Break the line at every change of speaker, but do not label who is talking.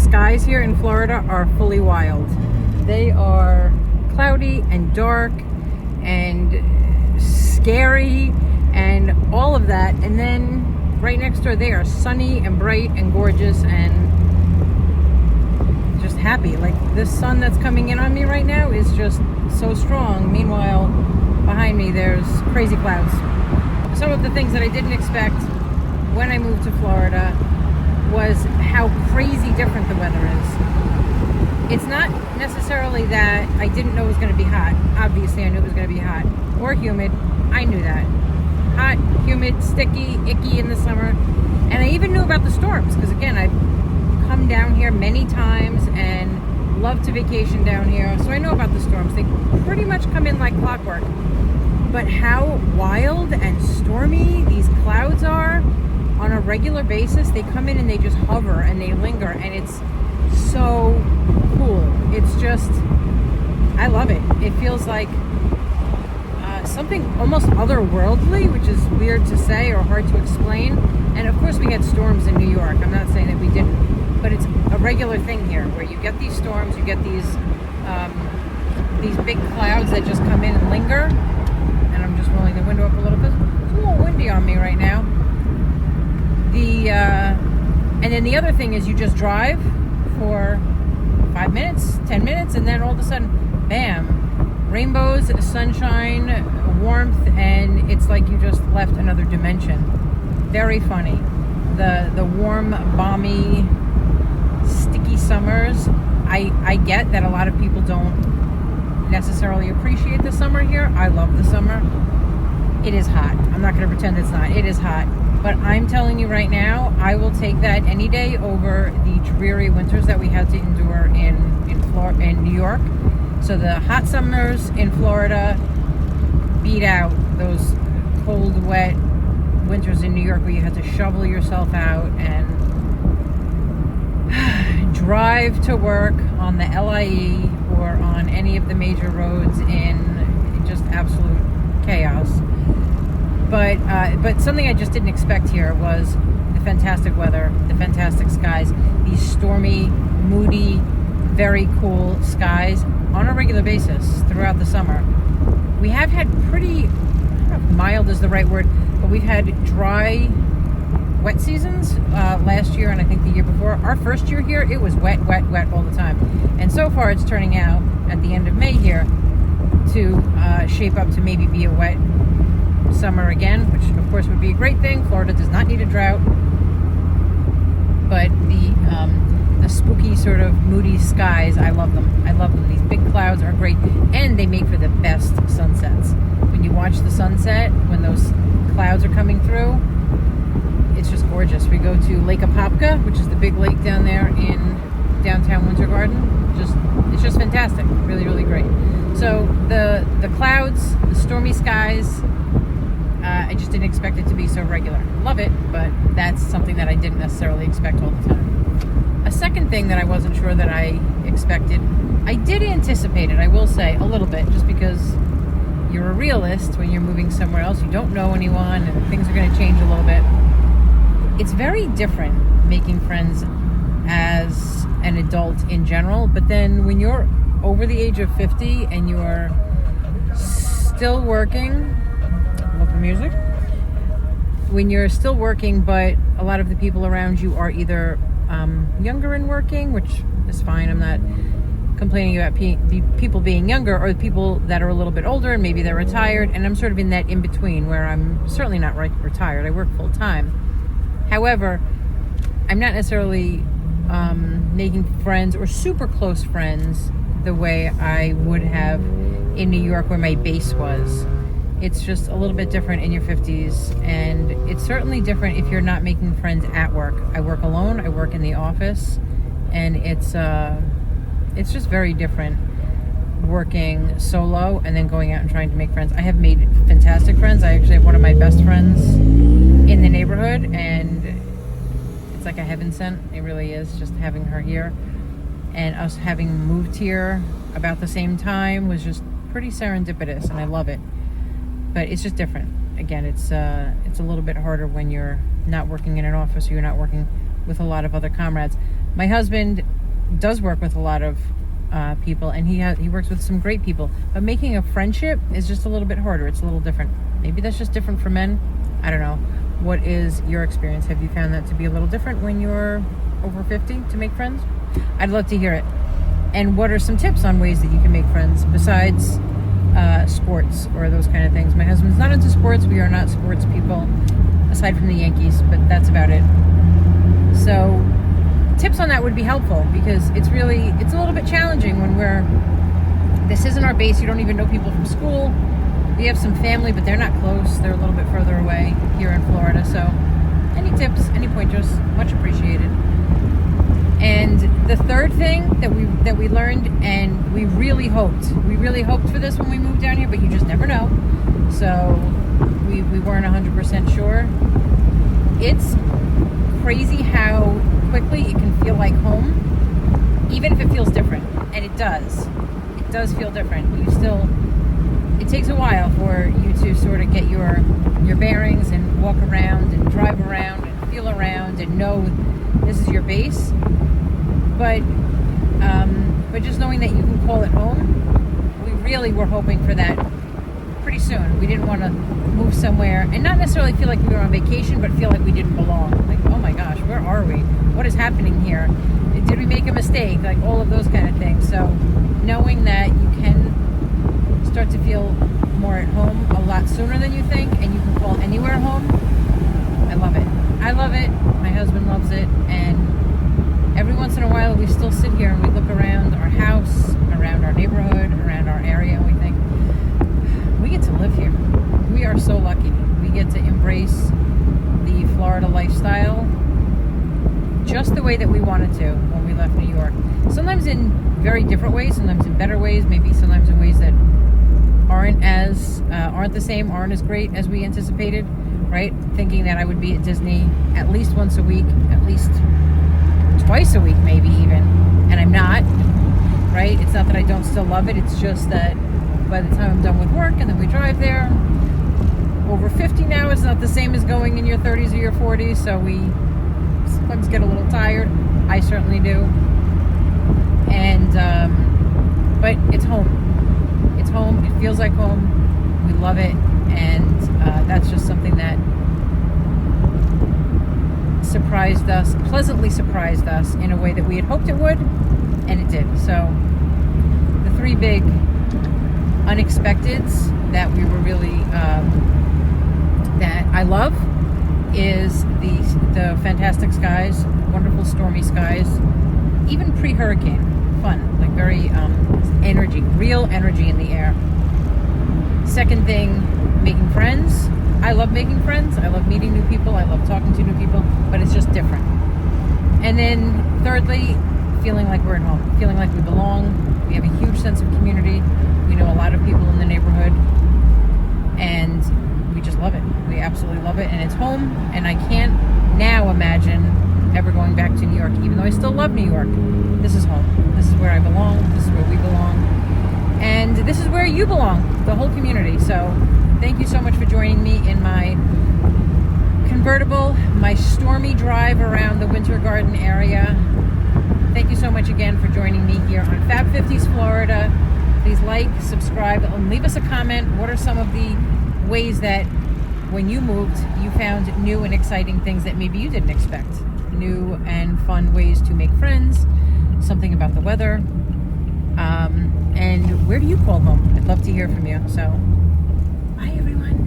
skies here in Florida are fully wild. They are cloudy and dark and scary and all of that. And then right next door, they are sunny and bright and gorgeous and just happy. Like, this sun that's coming in on me right now is just so strong. Meanwhile, behind me, there's crazy clouds. Some of the things that I didn't expect when I moved to Florida was how crazy different the weather is. It's not necessarily that I didn't know it was going to be hot. Obviously, I knew it was going to be hot. Or humid. I knew that. Hot, humid, sticky, icky in the summer. And I even knew about the storms, because again, I've come down here many times and love to vacation down here. So I know about the storms. They pretty much come in like clockwork. But how wild and stormy these clouds are on a regular basis. They come in and they just hover and they linger, and it's so cool. It's just, I love it. It feels like something almost otherworldly, which is weird to say or hard to explain. And of course we had storms in New York. I'm not saying that we didn't, but it's a regular thing here where you get these storms, you get these big clouds that just come in and linger. And I'm just rolling the window up a little bit. It's a little windy on me right now. And then the other thing is you just drive for 5 minutes, 10 minutes, and then all of a sudden, bam, rainbows, sunshine, warmth, and it's like you just left another dimension. Very funny. The warm, balmy, sticky summers. I get that a lot of people don't necessarily appreciate the summer here. I love the summer. It is hot. I'm not going to pretend it's not. It is hot. But I'm telling you right now, I will take that any day over the dreary winters that we had to endure in New York. So the hot summers in Florida beat out those cold, wet winters in New York where you had to shovel yourself out and drive to work on the LIE or on any of the major roads in just absolute chaos. But something I just didn't expect here was the fantastic weather, the fantastic skies, these stormy, moody, very cool skies on a regular basis throughout the summer. We have had pretty, I don't know if mild is the right word, but we've had dry, wet seasons last year and I think the year before. Our first year here, it was wet, wet, wet all the time. And so far it's turning out at the end of May here to shape up to maybe be a wet summer again, which of course would be a great thing. Florida does not need a drought, but the spooky sort of moody skies, I love them. I love them. These big clouds are great, and they make for the best sunsets. When you watch the sunset, when those clouds are coming through, it's just gorgeous. We go to Lake Apopka, which is the big lake down there in downtown Winter Garden. It's just fantastic. Really, really great. So the clouds, the stormy skies, I just didn't expect it to be so regular. Love it, but that's something that I didn't necessarily expect all the time. A second thing that I wasn't sure that I expected, I did anticipate it, I will say, a little bit, just because you're a realist when you're moving somewhere else. You don't know anyone, and things are going to change a little bit. It's very different making friends as an adult in general, but then when you're over the age of 50 and you're still working, love the music, when you're still working but a lot of the people around you are either younger and working, which is fine, I'm not complaining about people being younger, or people that are a little bit older and maybe they're retired, and I'm sort of in that in between where I'm certainly not retired, I work full time. However, I'm not necessarily making friends or super close friends the way I would have in New York where my base was. It's just a little bit different in your 50s, and it's certainly different if you're not making friends at work. I work alone, I work in the office, and it's just very different working solo and then going out and trying to make friends. I have made fantastic friends. I actually have one of my best friends in the neighborhood, and it's like a heaven sent. It really is, just having her here. And us having moved here about the same time was just pretty serendipitous, and I love it. But it's just different. Again, it's a little bit harder when you're not working in an office or you're not working with a lot of other comrades. My husband does work with a lot of people, and he works with some great people. But making a friendship is just a little bit harder. It's a little different. Maybe that's just different for men. I don't know. What is your experience? Have you found that to be a little different when you're over 50 to make friends? I'd love to hear it. And what are some tips on ways that you can make friends besides sports or those kind of things? My husband's not into sports. We are not sports people, aside from the Yankees, but that's about it. So tips on that would be helpful, because it's a little bit challenging when this isn't our base. You don't even know people from school. We have some family, but they're not close. They're a little bit further away here in Florida. So any tips, any pointers, much appreciated. And the third thing that we learned, and we really hoped for this when we moved down here, but you just never know. So we weren't 100% sure. It's crazy how quickly it can feel like home, even if it feels different. And it does. It does feel different. It takes a while for you to sort of get your bearings and walk around and drive around and feel around and know this is your base. But just knowing that you can call it home, we really were hoping for that pretty soon. We didn't want to move somewhere and not necessarily feel like we were on vacation, but feel like we didn't belong. Like, oh my gosh, where are we? What is happening here? Did we make a mistake? Like all of those kind of things. So knowing that you can start to feel more at home a lot sooner than you think, and you can call anywhere home, I love it. I love it. My husband loves it. And every once in a while we still sit here and we look around our house, around our neighborhood, around our area, and we think, we get to live here. We are so lucky. We get to embrace the Florida lifestyle just the way that we wanted to when we left New York. Sometimes in very different ways, sometimes in better ways, maybe sometimes in ways that aren't the same, aren't as great as we anticipated, right? Thinking that I would be at Disney at least once a week, at least twice a week, maybe even, and I'm not, right? It's not that I don't still love it. It's just that by the time I'm done with work and then we drive there, over 50 now is not the same as going in your 30s or your 40s, so we sometimes get a little tired. I certainly do. And but it's home. It's home. It feels like home. We love it, and that's just something that pleasantly surprised us in a way that we had hoped it would, and it did. So the three big unexpecteds that we were really that I love is the fantastic skies, wonderful stormy skies, even pre-hurricane, fun, like very real energy in the air. Second thing, making friends. I love making friends. I love meeting new people. I love talking to new people, but it's just different. And then thirdly, feeling like we're at home, feeling like we belong. We have a huge sense of community. We know a lot of people in the neighborhood, and we just love it. We absolutely love it, and it's home, and I can't now imagine ever going back to New York, even though I still love New York. This is home. This is where I belong. This is where we belong. And this is where you belong, the whole community. So thank you so much for joining me in my convertible, my stormy drive around the Winter Garden area. Thank you so much again for joining me here on Fab 50s Florida. Please like, subscribe, and leave us a comment. What are some of the ways that when you moved, you found new and exciting things that maybe you didn't expect? New and fun ways to make friends, something about the weather, and where do you call home? I'd love to hear from you. So, bye everyone.